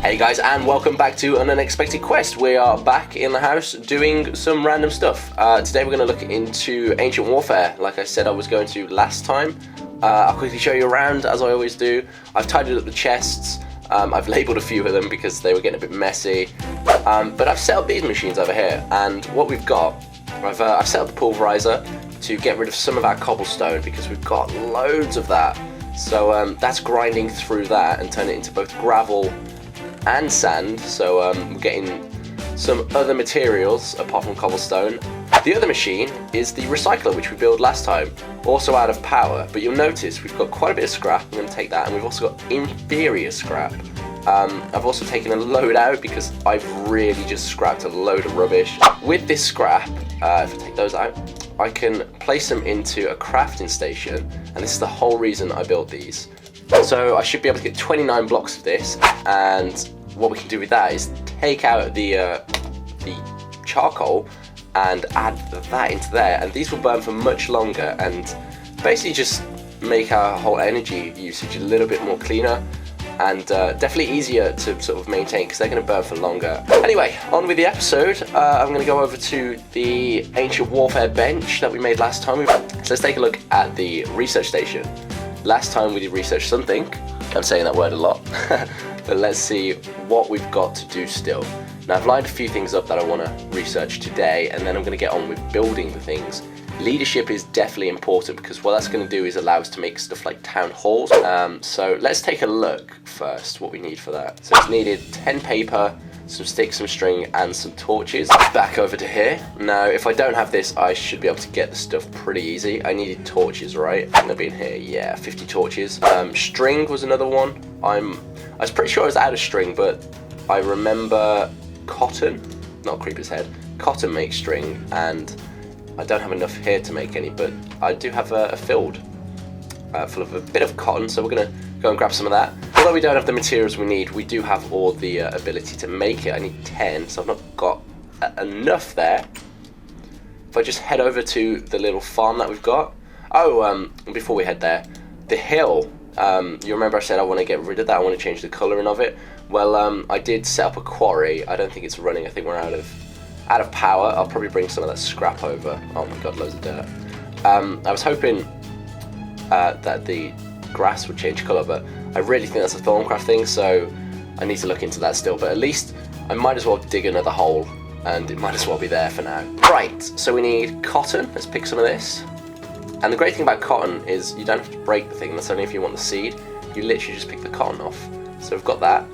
Hey guys, and welcome back to an unexpected quest. We are back in the house doing some random stuff. Today we're going to look into Ancient Warfare, like I said I was going to last time. I'll quickly show you around, as I always do. I've tidied up the chests. I've labelled a few of them because they were getting a bit messy. But I've set up these machines over here, and what we've got, I've set up the pulverizer to get rid of some of our cobblestone because we've got loads of that. So that's grinding through that and turning it into both gravel and sand, so we're getting some other materials apart from cobblestone. The other machine is the recycler, which we built last time, also out of power, but you'll notice we've got quite a bit of scrap. I'm going to take that, and we've also got inferior scrap. I've also taken a load out because I've really just scrapped a load of rubbish. With this scrap, if I take those out, I can place them into a crafting station, and this is the whole reason I built these. So I should be able to get 29 blocks of this, and what we can do with that is take out the charcoal and add that into there, and these will burn for much longer and basically just make our whole energy usage a little bit more cleaner and definitely easier to sort of maintain because they're going to burn for longer. Anyway, on with the episode. I'm going to go over to the Ancient Warfare bench that we made last time. So let's take a look at the research station. Last time we did research something. I'm saying that word a lot. But let's see what we've got to do still. Now I've lined a few things up that I want to research today, and then I'm going to get on with building the things. Leadership is definitely important because what that's going to do is allow us to make stuff like town halls. So let's take a look first what we need for that. So it's needed 10 paper, some sticks, some string, and some torches. Back over to here. Now if I don't have this, I should be able to get the stuff pretty easy. I needed torches, right? And they'll be in here. Yeah, 50 torches. String was another one. I was pretty sure I was out of string, but I remember cotton, not Creeper's Head, cotton makes string, and I don't have enough here to make any, but I do have a field full of a bit of cotton, so we're going to go and grab some of that. Although we don't have the materials we need, we do have all the ability to make it. I need 10, so I've not got enough there. If I just head over to the little farm that we've got. Oh, before we head there, the hill, you remember I said I want to get rid of that, I want to change the colouring of it. Well, I did set up a quarry. I don't think it's running, I think we're out of power. I'll probably bring some of that scrap over. Oh my god, loads of dirt. I was hoping that the grass would change colour, but I really think that's a Thorncraft thing, so I need to look into that still. But at least I might as well dig another hole, and it might as well be there for now. Right, so we need cotton. Let's pick some of this. And the great thing about cotton is you don't have to break the thing. That's only if you want the seed. You literally just pick the cotton off. So we've got that,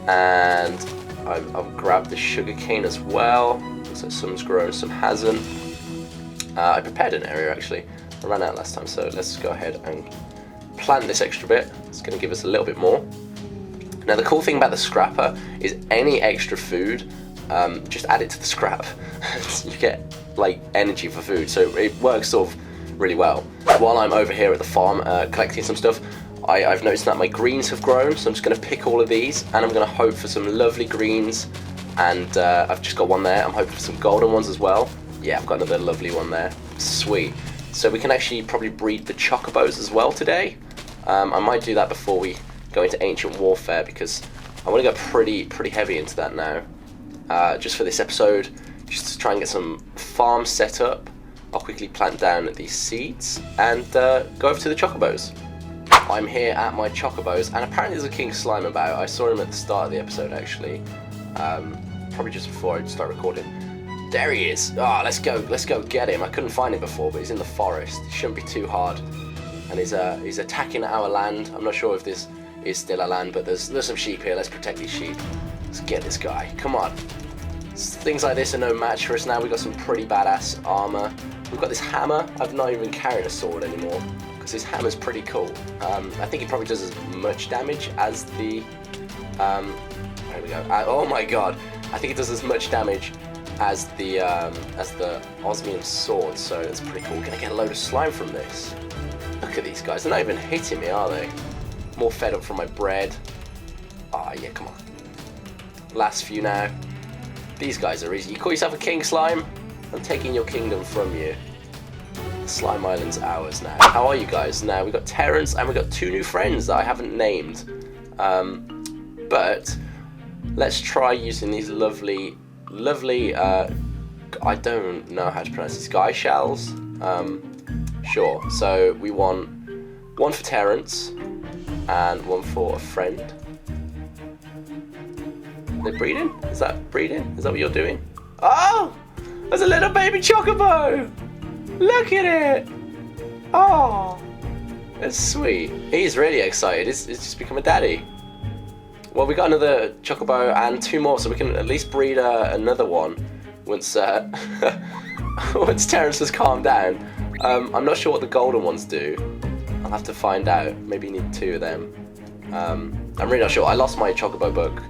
and I've grabbed the sugar cane as well. So some's grown, some hasn't. I prepared an area actually. I ran out last time, so let's go ahead and plant this extra bit. It's going to give us a little bit more. Now the cool thing about the scrapper is any extra food, just add it to the scrap. You get like energy for food, so it works sort of really well. While I'm over here at the farm collecting some stuff, I've noticed that my greens have grown, so I'm just going to pick all of these, and I'm going to hope for some lovely greens. And I've just got one there. I'm hoping for some golden ones as well. Yeah, I've got another lovely one there. Sweet. So we can actually probably breed the Chocobos as well today. I might do that before we go into Ancient Warfare because I want to go pretty heavy into that now. Just for this episode, just to try and get some farms set up. I'll quickly plant down these seeds and go over to the Chocobos. I'm here at my Chocobos, and apparently there's a King Slime about. I saw him at the start of the episode actually. Probably just before I start recording. There he is. Oh, let's go get him. I couldn't find him before, but he's in the forest. It shouldn't be too hard. And he's attacking our land. I'm not sure if this is still our land, but there's some sheep here. Let's protect these sheep. Let's get this guy. Come on. Things like this are no match for us now. We've got some pretty badass armor. We've got this hammer. I've not even carried a sword anymore because this hammer's pretty cool. I think it probably does as much damage as the there we go. Oh my god! I think it does as much damage as the osmium sword, so that's pretty cool. We're gonna get a load of slime from this. Look at these guys. They're not even hitting me, are they? More fed up from my bread. Ah, yeah, come on. Last few now. These guys are easy. You call yourself a king, Slime? I'm taking your kingdom from you. Slime Island's ours now. How are you guys? Now we've got Terrance and we've got two new friends that I haven't named. But let's try using these lovely, I don't know how to pronounce these, guy shells. Sure, so we want one for Terrance and one for a friend. Are they breeding? Is that breeding? Is that what you're doing? Oh! There's a little baby Chocobo! Look at it! Oh! That's sweet. He's really excited. He's just become a daddy. Well, we got another Chocobo and 2 more, so we can at least breed another one once once Terrance has calmed down. I'm not sure what the golden ones do. I'll have to find out. Maybe you need 2 of them. I'm really not sure. I lost my Chocobo book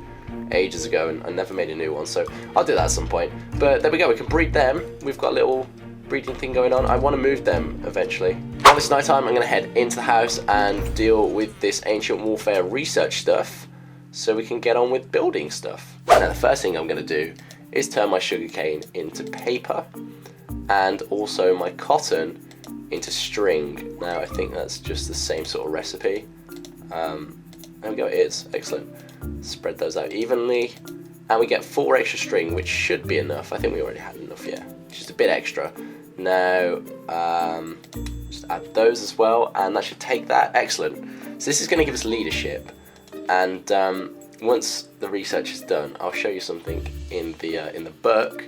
ages ago and I never made a new one, so I'll do that at some point. But there we go, we can breed them. We've got a little breeding thing going on. I want to move them eventually. While it's night time, I'm going to head into the house and deal with this Ancient Warfare research stuff so we can get on with building stuff. Now the first thing I'm going to do is turn my sugarcane into paper and also my cotton into string. Now I think that's just the same sort of recipe. There we go, it is. Excellent. Spread those out evenly and we get 4 extra string, which should be enough. I think we already had enough, yeah. Just a bit extra. Now just add those as well and that should take that. Excellent. So this is going to give us leadership, and once the research is done I'll show you something in the book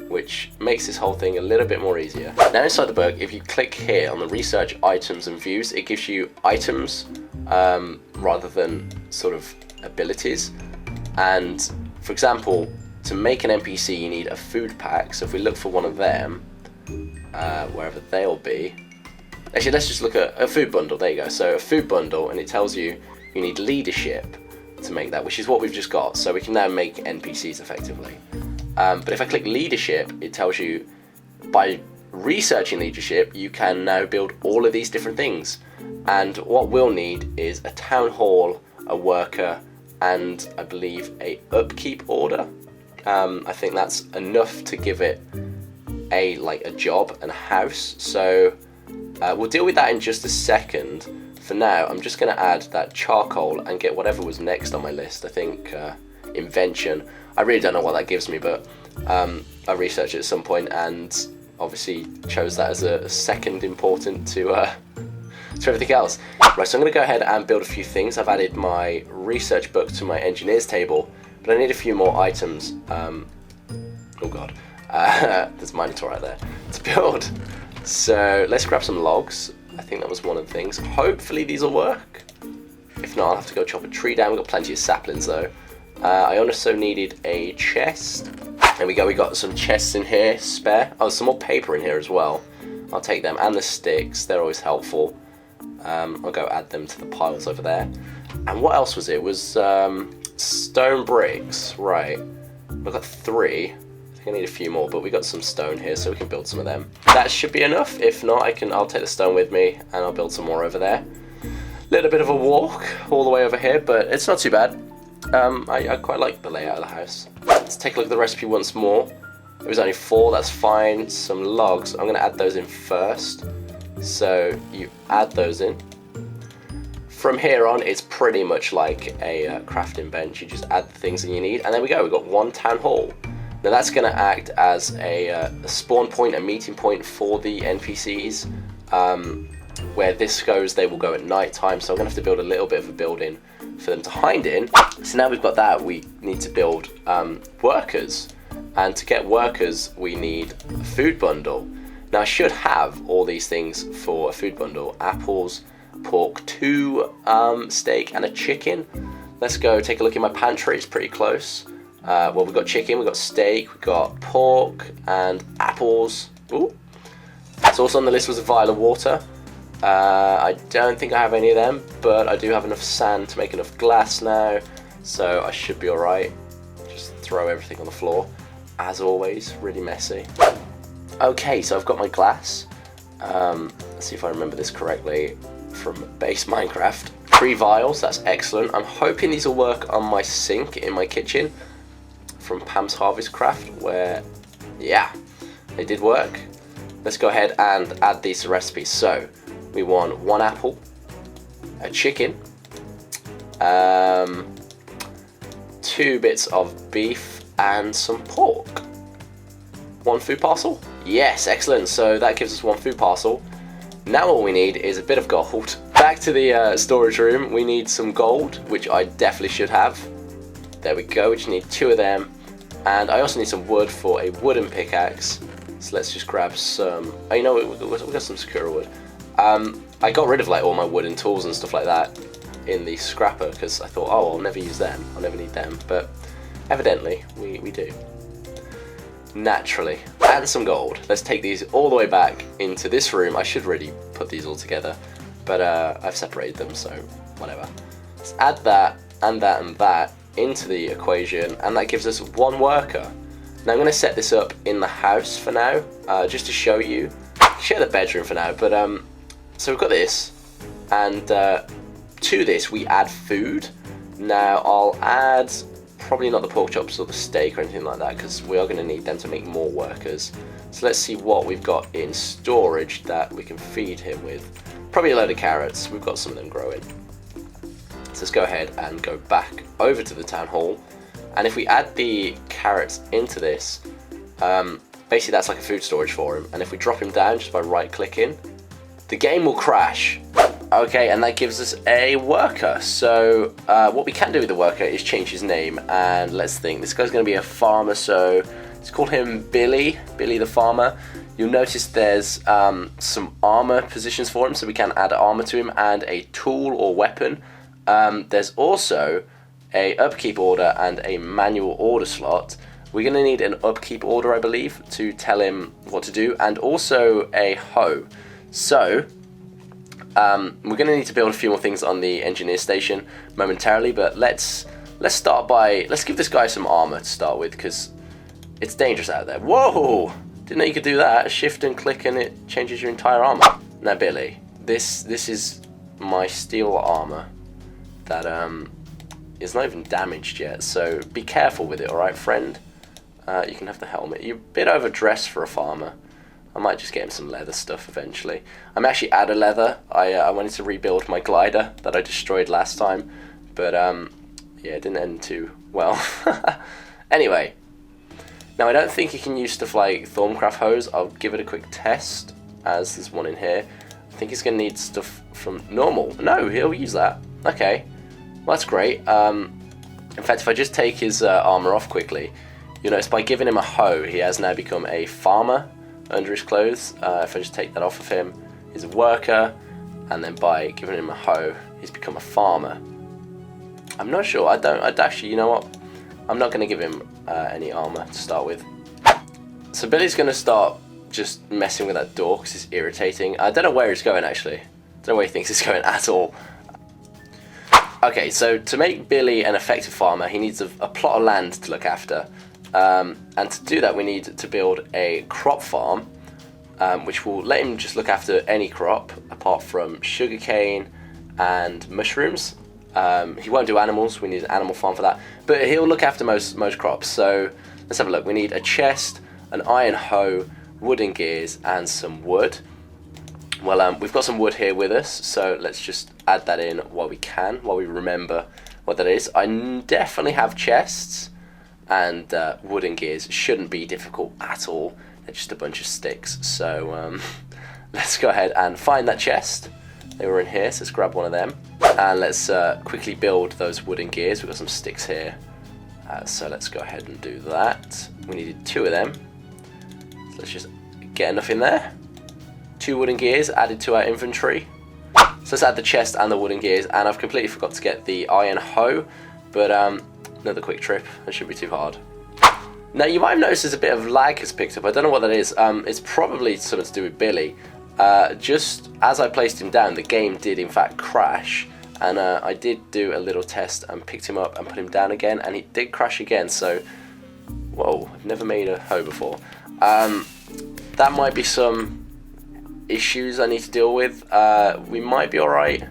which makes this whole thing a little bit more easier. Now inside the book, if you click here on the research items and views, it gives you items rather than sort of abilities. And for example, to make an NPC you need a food pack. So if we look for one of them, wherever they'll be, actually let's just look at a food bundle. There you go. So a food bundle, and it tells you you need leadership to make that, which is what we've just got. So we can now make NPCs effectively. But if I click leadership, it tells you by researching leadership you can now build all of these different things. And what we'll need is a town hall, a worker, and I believe a upkeep order. I think that's enough to give it a job and a house. So we'll deal with that in just a second. For now, I'm just going to add that charcoal and get whatever was next on my list. I think invention. I really don't know what that gives me, but I researched it at some point and obviously chose that as a second important to everything else. Right, so I'm going to go ahead and build a few things. I've added my research book to my engineer's table, but I need a few more items. Oh god, there's a minotaur right there to build. So let's grab some logs. I think that was one of the things. Hopefully these will work. If not, I'll have to go chop a tree down. We've got plenty of saplings though. I also needed a chest. There we go, we got some chests in here, spare. Oh, some more paper in here as well. I'll take them, and the sticks, they're always helpful. I'll go add them to the piles over there. And what else was it? It was stone bricks, right. We've got 3. I think I need a few more, but we got some stone here, so we can build some of them. That should be enough. If not, I'll take the stone with me, and I'll build some more over there. Little bit of a walk all the way over here, but it's not too bad. I quite like the layout of the house. Let's take a look at the recipe once more. It was only 4, that's fine. Some logs, I'm going to add those in first. So you add those in. From here on, it's pretty much like a crafting bench. You just add the things that you need, and there we go. We've got 1 town hall. Now that's going to act as a spawn point, a meeting point for the NPCs. Where this goes, they will go at night time, so I'm going to have to build a little bit of a building for them to hide in. So now we've got that, we need to build workers. And to get workers, we need a food bundle. Now I should have all these things for a food bundle. Apples, pork, 2 steak, and a chicken. Let's go take a look in my pantry, it's pretty close. Well, we've got chicken, we've got steak, we've got pork, and apples. Ooh. So also on the list was a vial of water. I don't think I have any of them, but I do have enough sand to make enough glass now, so I should be alright. Just throw everything on the floor, as always, really messy. Okay, so I've got my glass. Let's see if I remember this correctly from base Minecraft. 3 vials, that's excellent. I'm hoping these will work on my sink in my kitchen from Pam's Harvest Craft, where, yeah, they did work. Let's go ahead and add these to recipes. So we want 1 apple, a chicken, 2 2 bits of beef and some pork. 1 food parcel? Yes, excellent. So that gives us 1 food parcel. Now all we need is a bit of gold. Back to the storage room. We need some gold, which I definitely should have. There we go. We just need 2 of them. And I also need some wood for a wooden pickaxe. So let's just grab some. Oh, you know what? We got some Sakura wood. I got rid of like all my wooden tools and stuff like that in the scrapper because I thought, oh, I'll never use them. I'll never need them. But evidently, we do. Naturally. And some gold. Let's take these all the way back into this room. I should really put these all together, but I've separated them, so whatever. Let's add that and that and that into the equation, and that gives us 1 worker. Now I'm going to set this up in the house for now, just to show you. Share the bedroom for now, but so we've got this, and to this we add food. Now I'll add probably not the pork chops or the steak or anything like that, because we are going to need them to make more workers. So let's see what we've got in storage that we can feed him with. Probably a load of carrots. We've got some of them growing. So let's go ahead and go back over to the town hall, and if we add the carrots into this, basically that's like a food storage for him, and if we drop him down just by right clicking, the game will crash. Okay, and that gives us a worker. So what we can do with the worker is change his name, and let's think. This guy's going to be a farmer, so let's call him Billy the farmer. You'll notice there's some armor positions for him, so we can add armor to him and a tool or weapon. There's also a upkeep order and a manual order slot. We're going to need an upkeep order, I believe, to tell him what to do, and also a hoe. So we're going to need to build a few more things on the engineer station momentarily, but let's start by, let's give this guy some armor to start with, because it's dangerous out there. Whoa! Didn't know you could do that. Shift and click and it changes your entire armor. Now Billy, this is my steel armor that is not even damaged yet, so be careful with it, alright friend? You can have the helmet. You're a bit overdressed for a farmer. I might just get him some leather stuff eventually. I'm actually out of leather. I wanted to rebuild my glider that I destroyed last time, but yeah, it didn't end too well. Anyway, now I don't think you can use stuff like Thorncraft hose. I'll give it a quick test, as there's one in here. I think he's going to need stuff from normal. No, he'll use that. Okay, well that's great. In fact, if I just take his armor off quickly, you'll notice by giving him a hoe, he has now become a farmer under his clothes. If I just take that off of him, he's a worker, and then by giving him a hoe, he's become a farmer. I'm not sure. I'd actually, you know what? I'm not going to give him any armor to start with. So Billy's going to start just messing with that door because it's irritating. I don't know where he's going actually. I don't know where he thinks he's going at all. Okay, so to make Billy an effective farmer, he needs a plot of land to look after. And to do that, we need to build a crop farm, which will let him just look after any crop apart from sugarcane and mushrooms. He won't do animals. We need an animal farm for that, but he'll look after most crops. So let's have a look. We need a chest, an iron hoe, wooden gears, and some wood. Well, we've got some wood here with us, so let's just add that in while we can, while we remember what that is. I definitely have chests, and wooden gears shouldn't be difficult at all. They're just a bunch of sticks. So let's go ahead and find that chest. They were in here, so let's grab one of them. And let's quickly build those wooden gears. We've got some sticks here. So let's go ahead and do that. We needed 2 of them. So let's just get enough in there. 2 wooden gears added to our inventory. So let's add the chest and the wooden gears. And I've completely forgot to get the iron hoe. But another quick trip. That shouldn't be too hard. Now you might have noticed there's a bit of lag has picked up. I don't know what that is. It's probably something to do with Billy. Just as I placed him down, the game did in fact crash, and I did do a little test and picked him up and put him down again, and he did crash again. So, whoa, I've never made a hoe before. That might be some issues I need to deal with. We might be alright,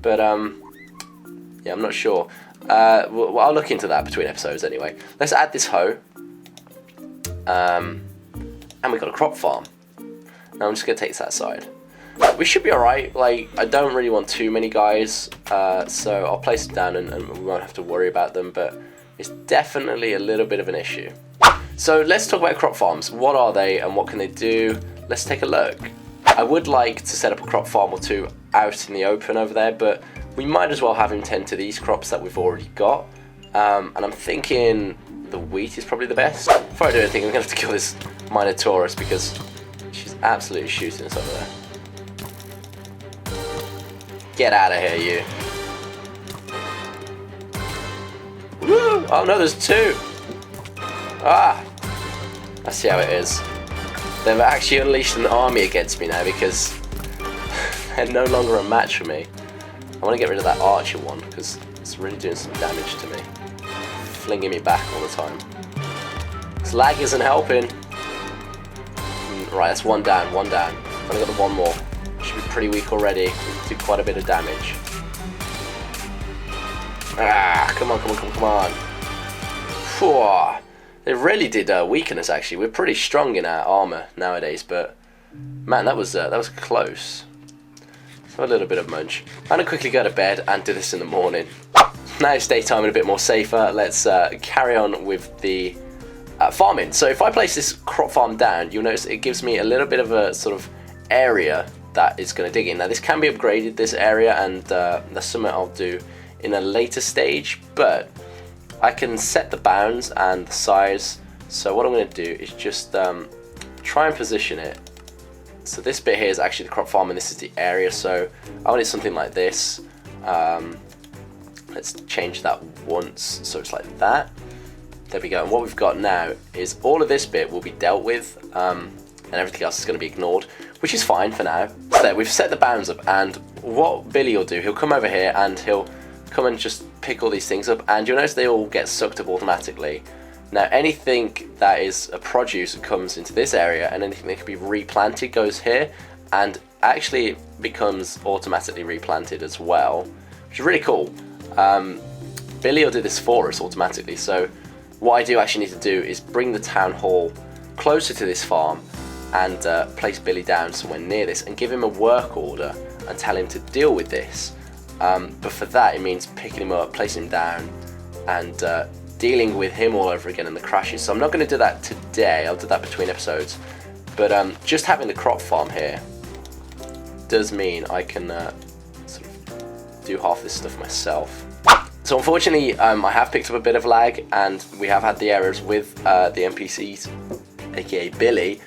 but yeah, I'm not sure. Well, I'll look into that between episodes anyway. Let's add this hoe, and we've got a crop farm. Now I'm just going to take that aside. We should be alright. Like, I don't really want too many guys, so I'll place them down and we won't have to worry about them, but is definitely a little bit of an issue. So let's talk about crop farms. What are they and what can they do? Let's take a look. I would like to set up a crop farm or two out in the open over there, but we might as well have him tend to these crops that we've already got. And I'm thinking the wheat is probably the best. Before I do anything, I'm going to have to kill this Minotaurus because she's absolutely shooting us over there. Get out of here, you. Woo! Oh no, there's two. Ah! I see how it is. They've actually unleashed an army against me now because they're no longer a match for me. I want to get rid of that archer one because it's really doing some damage to me. Flinging me back all the time. This lag isn't helping. Right, that's one down, one down. I've only got the one more. Should be pretty weak already. Do quite a bit of damage. Ah, come on, come on, come on, come on. Whew. They really did weaken us actually. We're pretty strong in our armor nowadays, but man, that was close. So a little bit of munch. I'm gonna quickly go to bed and do this in the morning. Now it's daytime and a bit more safer. Let's carry on with the farming. So if I place this crop farm down, you'll notice it gives me a little bit of a sort of area that is going to dig in. Now this can be upgraded, this area, and that's something I'll do in a later stage, but I can set the bounds and the size. So what I'm going to do is just try and position it. So this bit here is actually the crop farm and this is the area, so I want it something like this. Let's change that once so it's like that. There we go, and what we've got now is all of this bit will be dealt with and everything else is going to be ignored, which is fine for now. So there, we've set the bounds up, and what Billy will do, he'll come over here and he'll come and just pick all these things up, and you'll notice they all get sucked up automatically. Now anything that is a produce comes into this area, and anything that can be replanted goes here, and actually becomes automatically replanted as well, which is really cool. Billy will do this for us automatically, so what I do actually need to do is bring the town hall closer to this farm and place Billy down somewhere near this and give him a work order and tell him to deal with this. But for that it means picking him up, placing him down, and dealing with him all over again in the crashes. So I'm not going to do that today, I'll do that between episodes. But just having the crop farm here does mean I can sort of do half this stuff myself. So unfortunately I have picked up a bit of lag, and we have had the errors with the NPCs, aka Billy.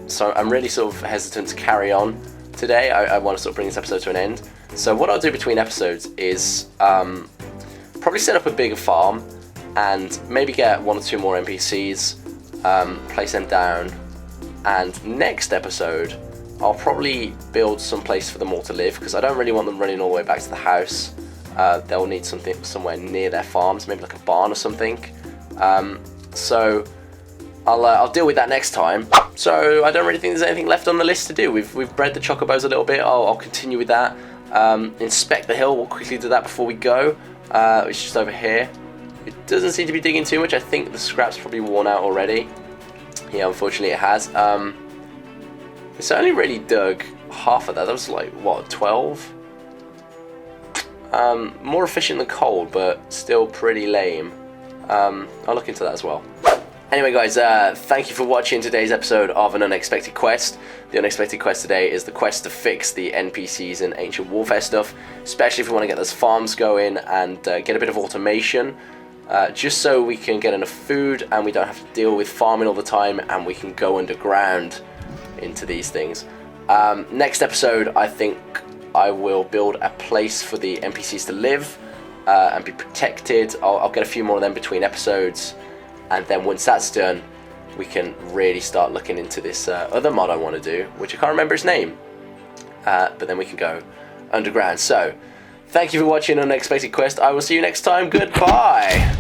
So I'm really sort of hesitant to carry on today. I want to sort of bring this episode to an end. So what I'll do between episodes is probably set up a bigger farm and maybe get one or two more NPCs, place them down, and next episode I'll probably build some place for them all to live, because I don't really want them running all the way back to the house. They'll need something somewhere near their farms, maybe like a barn or something. So I'll deal with that next time. So I don't really think there's anything left on the list to do. We've bred the chocobos a little bit. I'll continue with that. Inspect the hill. We'll quickly do that before we go. It's just over here. It doesn't seem to be digging too much. I think the scrap's probably worn out already. Yeah, unfortunately it has. It's only really dug half of that. That was like, what, 12? More efficient than coal, but still pretty lame. I'll look into that as well. Anyway guys, thank you for watching today's episode of An Unexpected Quest. The unexpected quest today is the quest to fix the NPCs and Ancient Warfare stuff, especially if we want to get those farms going and get a bit of automation, just so we can get enough food and we don't have to deal with farming all the time, and we can go underground into these things. Next episode, I think I will build a place for the NPCs to live and be protected. I'll get a few more of them between episodes. And then once that's done, we can really start looking into this other mod I want to do, which I can't remember its name. But then we can go underground. So, thank you for watching Unexpected Quest. I will see you next time. Goodbye!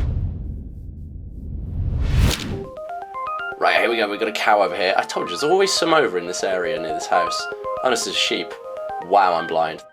Right, here we go. We've got a cow over here. I told you, there's always some over in this area near this house. Oh, this is a sheep. Wow, I'm blind.